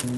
Hey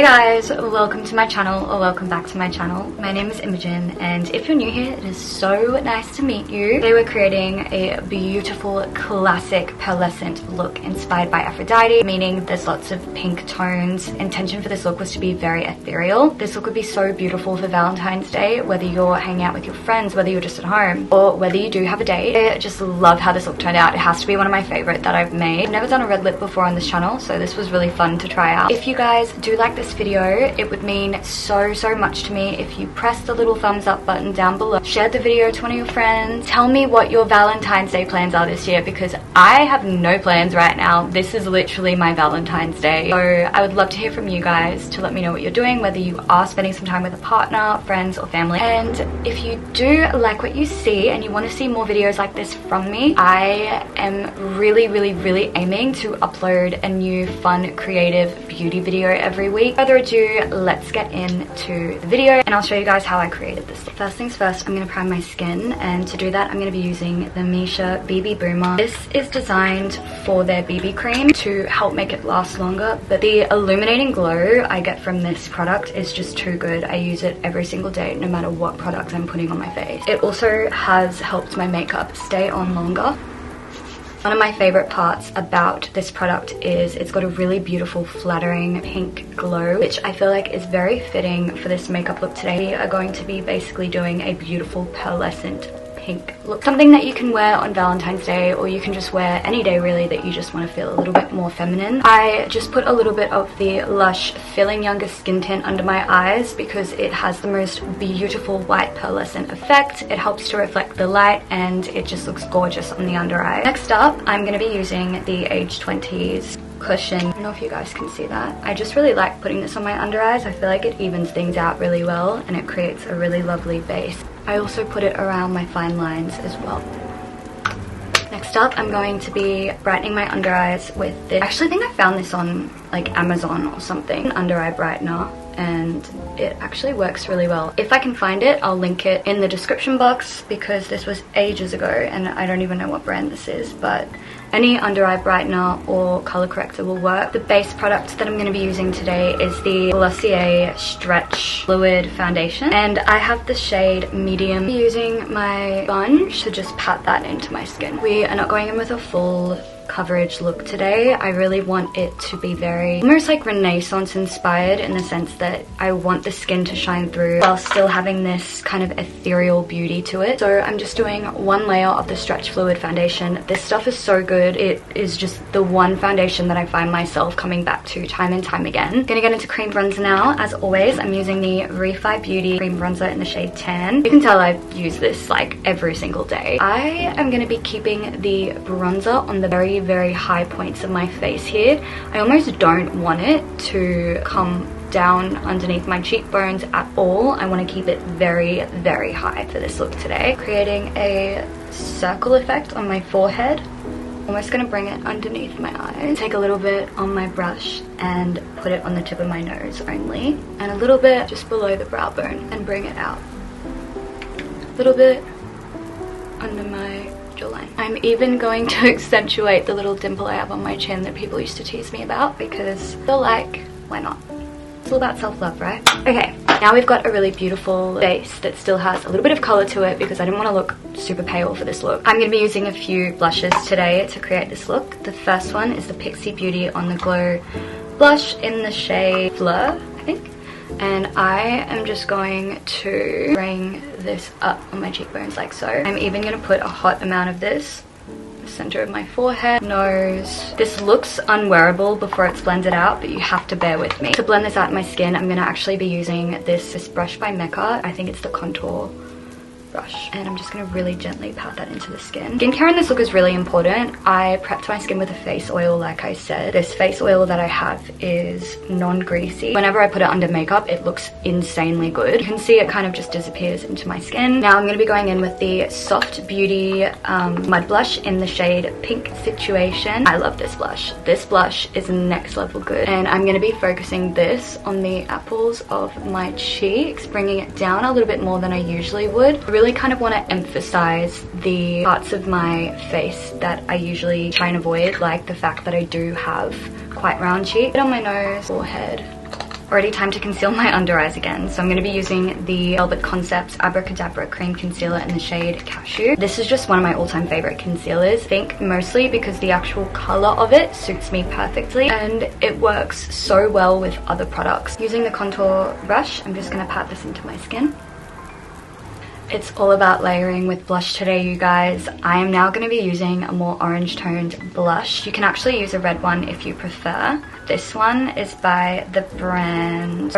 guys, welcome to my channel, or welcome back to my channel. My name is Imogen, and if you're new here, it is so nice to meet you. Today we're creating a beautiful classic pearlescent look inspired by Aphrodite, meaning there's lots of pink tones. Intention for this look was to be very ethereal. This look would be so beautiful for Valentine's Day, whether you're hanging out with your friends, whether you're just at home, or whether you do have a date. I just love how this look turned out. It has to be one of my favorite that I've made. I've never done a red lip before on this channel, so this was really fun to try out. If you guys do like this video, it would mean so much to me if you press the little thumbs up button down below, share the video to one of your friends, tell me what your Valentine's Day plans are this year, because I have no plans right now. This is literally my Valentine's Day, so I would love to hear from you guys to let me know what you're doing, whether you are spending some time with a partner, friends, or family. And if you do like what you see and you want to see more videos like this from me, I am really aiming to upload a new fun creative beauty video every week. Without further ado, let's get into the video and I'll show you guys how I created this. First things first, I'm going to prime my skin, and to do that I'm going to be using the Misha BB Boomer. This is designed for their BB cream to help make it last longer, but the illuminating glow I get from this product is just too good. I use it every single day no matter what product I'm putting on my face. It also has helped my makeup stay on longer. One of my favorite parts about this product is it's got a really beautiful flattering pink glow, which I feel like is very fitting for this makeup look today. We are going to be basically doing a beautiful pearlescent pink look. Something that you can wear on Valentine's Day, or you can just wear any day really that you just want to feel a little bit more feminine. I just put a little bit of the Lush Feeling Younger skin tint under my eyes because it has the most beautiful white pearlescent effect. It helps to reflect the light and it just looks gorgeous on the under eye. Next up, I'm going to be using the Age 20s cushion. I don't know if you guys can see that. I just really like putting this on my under eyes. I feel like it evens things out really well and it creates a really lovely base. I also put it around my fine lines as well. Next up, I'm going to be brightening my under eyes with this. I actually think I found this on like Amazon or something, under eye brightener, and it actually works really well. If I can find it, I'll link it in the description box because this was ages ago and I don't even know what brand this is, but any under eye brightener or color corrector will work. The base product that I'm going to be using today is the Glossier Stretch Fluid Foundation, and I have the shade Medium. I'm using my sponge to just pat that into my skin. We are not going in with a full coverage look today. I really want it to be very almost like Renaissance inspired, in the sense that I want the skin to shine through while still having this kind of ethereal beauty to it. So I'm just doing one layer of the Stretch Fluid Foundation. This stuff is so good. It is just the one foundation that I find myself coming back to time and time again. Gonna get into cream bronzer now. As always, I'm using the Refi Beauty cream bronzer in the shade Tan. You can tell I use this like every single day. I am gonna be keeping the bronzer on the very high points of my face here. I almost don't want it to come down underneath my cheekbones at all. I want to keep it very high for this look today. Creating a circle effect on my forehead. Almost going to bring it underneath my eyes. Take a little bit on my brush and put it on the tip of my nose only, and a little bit just below the brow bone and bring it out. A little bit under my jawline. I'm even going to accentuate the little dimple I have on my chin that people used to tease me about, because I feel like, why not? It's all about self-love, right? Okay, now we've got a really beautiful base that still has a little bit of color to it because I didn't want to look super pale for this look. I'm going to be using a few blushes today to create this look. The first one is the Pixie Beauty On The Glow blush in the shade Fleur, I think. And I am just going to bring this up on my cheekbones like so. I'm even going to put a hot amount of this in the center of my forehead, nose. This looks unwearable before it's blended out, but you have to bear with me. To blend this out in my skin, I'm going to actually be using this brush by Mecca. I think it's the contour brush, and I'm just going to really gently pat that into the skin. Skincare in this look is really important. I prepped my skin with a face oil, like I said. This face oil that I have is non-greasy. Whenever I put it under makeup, it looks insanely good. You can see it kind of just disappears into my skin. Now I'm going to be going in with the Soft Beauty mud blush in the shade Pink Situation. I love this blush. This blush is next level good, and I'm going to be focusing this on the apples of my cheeks, bringing it down a little bit more than I usually would. really kind of want to emphasize the parts of my face that I usually try and avoid, like the fact that I do have quite round cheeks. Bit on my nose, forehead. Already time to conceal my under eyes again, so I'm going to be using the Velvet Concepts Abracadabra Cream Concealer in the shade Cashew. This is just one of my all-time favorite concealers. I think mostly because the actual color of it suits me perfectly and it works so well with other products. Using the contour brush, I'm just going to pat this into my skin. It's all about layering with blush today, you guys. I am now going to be using a more orange toned blush. You can actually use a red one if you prefer. This one is by the brand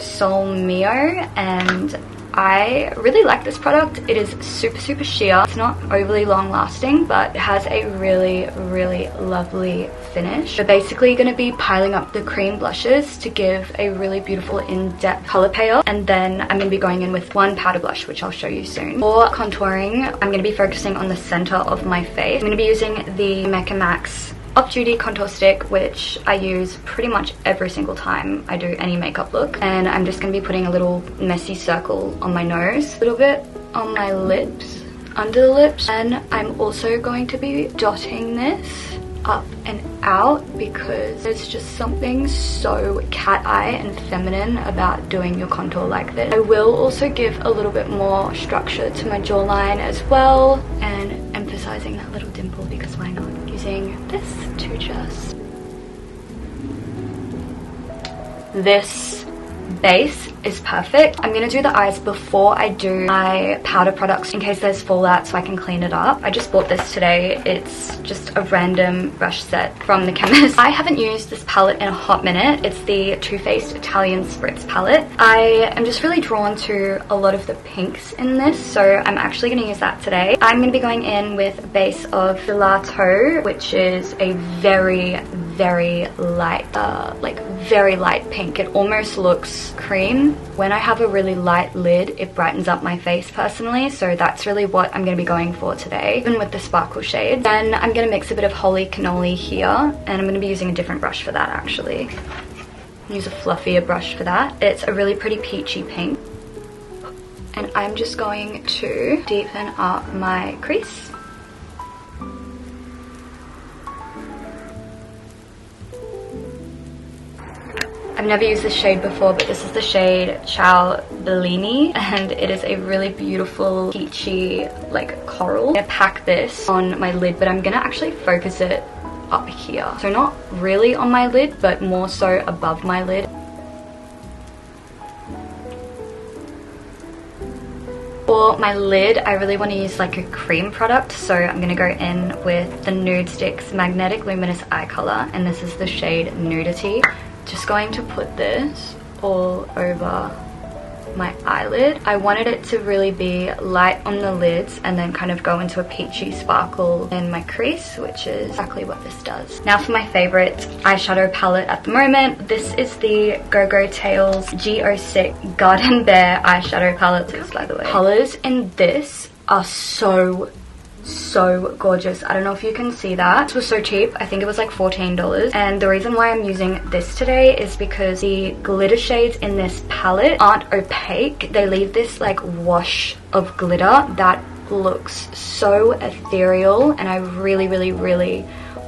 Sol Mio, and I really like this product. It is super sheer. It's not overly long lasting, but it has a really lovely finish. We're basically going to be piling up the cream blushes to give a really beautiful in-depth color payoff, and then I'm going to be going in with one powder blush, which I'll show you soon. For contouring, I'm going to be focusing on the center of my face. I'm going to be using the Mecca Max Off-Duty Contour Stick, which I use pretty much every single time I do any makeup look. And I'm just going to be putting a little messy circle on my nose, a little bit on my lips, under the lips, and I'm also going to be dotting this up and out because there's just something so cat eye and feminine about doing your contour like this. I will also give a little bit more structure to my jawline as well, and emphasizing that little dimple because why not? Using this to just... This base is perfect. I'm gonna do the eyes before I do my powder products in case there's fallout so I can clean it up. I just bought this today. It's just a random brush set from the chemist. I haven't used this palette in a hot minute. It's the Too Faced Italian Spritz palette. I am just really drawn to a lot of the pinks in this, so I'm actually gonna use that today. I'm gonna be going in with a base of Gelato, which is a very light, like very light pink. It almost looks cream. When I have a really light lid, it brightens up my face personally, so that's really what I'm going to be going for today, even with the sparkle shades. Then I'm going to mix a bit of Holy Cannoli here, and I'm going to be using a different brush for that actually. Use a fluffier brush for that. It's a really pretty peachy pink. And I'm just going to deepen up my crease. I've never used this shade before, but this is the shade Ciao Bellini, and it is a really beautiful peachy like coral. I'm gonna pack this on my lid, but I'm gonna actually focus it up here. So not really on my lid, but more so above my lid. For my lid, I really want to use like a cream product, so I'm going to go in with the Nude Sticks Magnetic Luminous Eye Color, and this is the shade Nudity. Just going to put this all over my eyelid. I wanted it to really be light on the lids and then kind of go into a peachy sparkle in my crease, which is exactly what this does. Now for my favorite eyeshadow palette at the moment, this is the Go-Go Tales G06 Garden Bear eyeshadow palette, by the way. Colors in this are so gorgeous. I don't know if you can see that. This was so cheap. I think it was like $14, and the reason why I'm using this today is because the glitter shades in this palette aren't opaque. They leave this like wash of glitter that looks so ethereal, and I really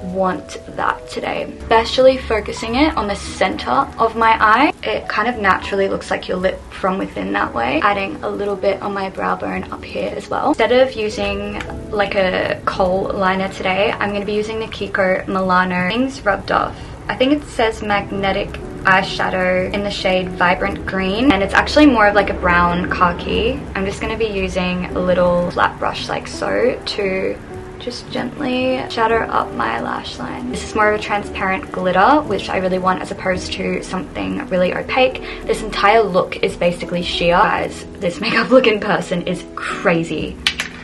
want that today. Especially focusing it on the center of my eye. It kind of naturally looks like your lip from within that way. Adding a little bit on my brow bone up here as well. Instead of using like a kohl liner today, I'm going to be using the Kiko Milano Things Rubbed Off. I think it says Magnetic Eyeshadow in the shade Vibrant Green, and it's actually more of like a brown khaki. I'm just going to be using a little flat brush like so to just gently shadow up my lash line. This is more of a transparent glitter, which I really want, as opposed to something really opaque. This entire look is basically sheer. Guys, this makeup look in person is crazy.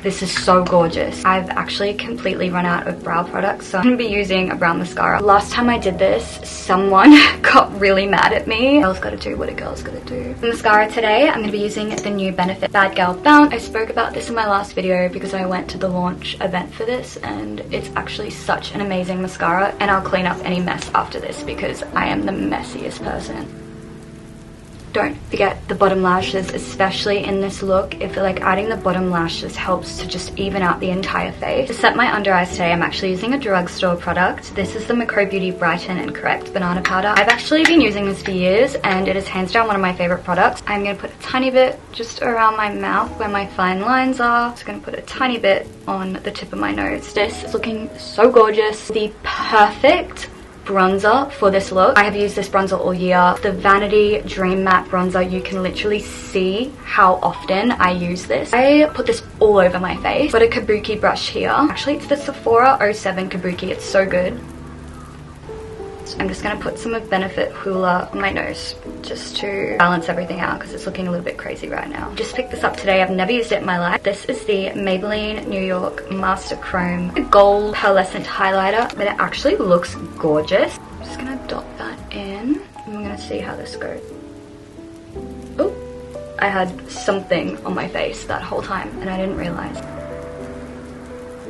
This is so gorgeous. I've actually completely run out of brow products, so I'm gonna be using a brow mascara. Last time I did this, someone got really mad at me. Girl's gotta do what a girl's gotta do. For mascara today, I'm gonna be using the new Benefit Bad Girl Bounce. I spoke about this in my last video because I went to the launch event for this, and it's actually such an amazing mascara, and I'll clean up any mess after this because I am the messiest person. don't forget the bottom lashes, especially in this look. I feel like adding the bottom lashes helps to just even out the entire face. To set my under eyes today, I'm actually using a drugstore product. This is the Macro Beauty Brighten and Correct Banana Powder. I've actually been using this for years and it is hands down one of my favorite products. I'm going to put a tiny bit just around my mouth where my fine lines are. Just going to put a tiny bit on the tip of my nose. This is looking so gorgeous. The perfect bronzer for this look. I have used this bronzer all year. The Vanity Dream Matte Bronzer. You can literally see how often I use this. I put this all over my face. Got a kabuki brush here. Actually, it's the Sephora 07 kabuki. It's so good. So I'm just going to put some of Benefit Hoola on my nose just to balance everything out because it's looking a little bit crazy right now. Just picked this up today. I've never used it in my life. This is the Maybelline New York Master Chrome Gold Pearlescent Highlighter, but it actually looks gorgeous. I'm just going to dot that in and we're going to see how this goes. Oh, I had something on my face that whole time and I didn't realize.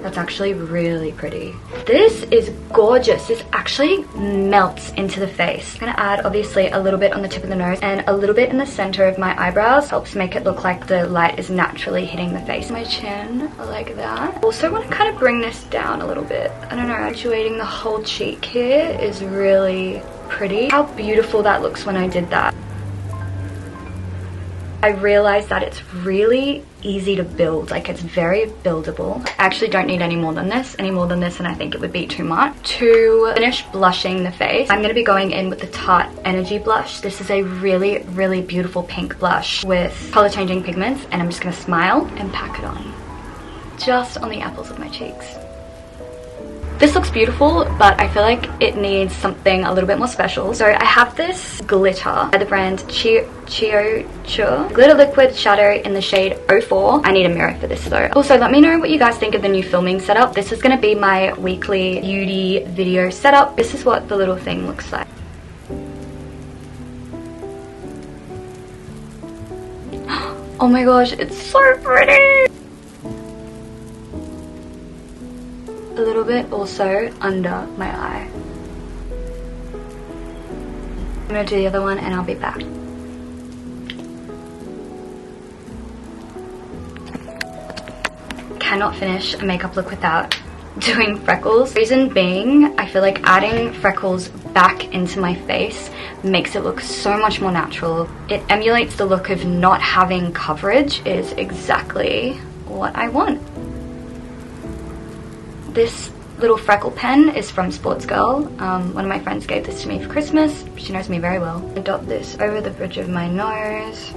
That's actually really pretty. This is gorgeous. This actually melts into the face. I'm gonna add obviously a little bit on the tip of the nose and a little bit in the center of my eyebrows. Helps make it look like the light is naturally hitting the face. My chin, like that. Also want to kind of bring this down a little bit. I don't know, graduating the whole cheek here is really pretty. How beautiful that looks when I did that. I realized that it's really easy to build, like it's very buildable. I actually don't need any more than this and I think it would be too much. To finish blushing the face, I'm going to be going in with the Tarte Energy Blush. This is a really, really beautiful pink blush with color changing pigments and I'm just going to smile and pack it on. Just on the apples of my cheeks. This looks beautiful, but I feel like it needs something a little bit more special. So I have this glitter by the brand Chio Glitter Liquid Shadow in the shade 04. I need a mirror for this though. Also, let me know what you guys think of the new filming setup. This is going to be my weekly beauty video setup. This is what the little thing looks like. Oh my gosh, it's so pretty! A little bit also under my eye. I'm gonna do the other one and I'll be back. Cannot finish a makeup look without doing freckles. Reason being, I feel like adding freckles back into my face makes it look so much more natural. It emulates the look of not having coverage, is exactly what I want. This little freckle pen is from Sports Girl. One of my friends gave this to me for Christmas. She knows me very well. I dot this over the bridge of my nose.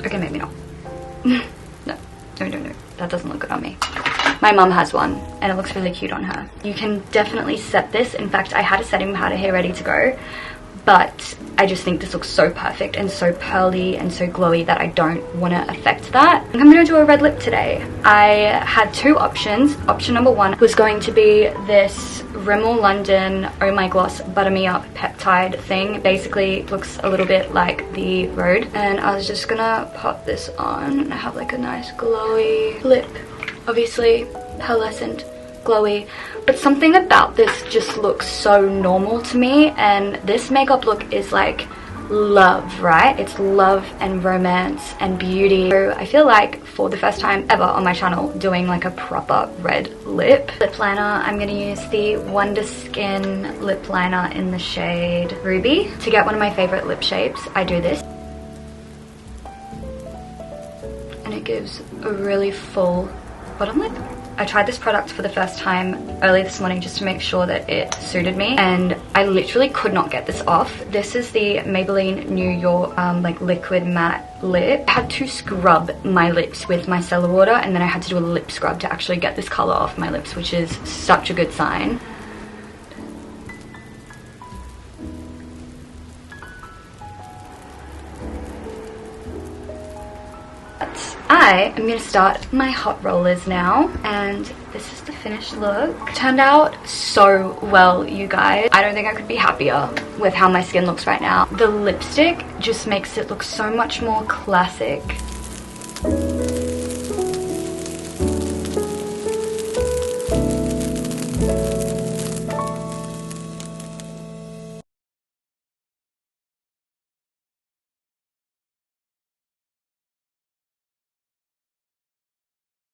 Okay, maybe not. No, that doesn't look good on me. My mum has one and it looks really cute on her. You can definitely set this. In fact, I had a setting powder here ready to go, but I just think this looks so perfect and so pearly and so glowy that I don't want to affect that. I'm going to do a red lip today. I had two options. Option number one was going to be this Rimmel London Oh My Gloss Butter Me Up Peptide thing. Basically looks a little bit like the Road, and I was just gonna pop this on and have like a nice glowy lip. Obviously pearlescent, glowy, but something about this just looks so normal to me, and this makeup look is like love, right? It's love and romance and beauty. So I feel like for the first time ever on my channel doing like a proper red lip liner, I'm gonna use the Wonder Skin lip liner in the shade Ruby. To get one of my favorite lip shapes, I do this, and it gives a really full bottom lip. I tried this product for the first time early this morning just to make sure that it suited me, and I literally could not get this off. This is the Maybelline New York like liquid matte lip. I had to scrub my lips with micellar water, and then I had to do a lip scrub to actually get this color off my lips, which is such a good sign. I am going to start my hot rollers now, and this is the finished look. Turned out so well, you guys. I don't think I could be happier with how my skin looks right now. The lipstick just makes it look so much more classic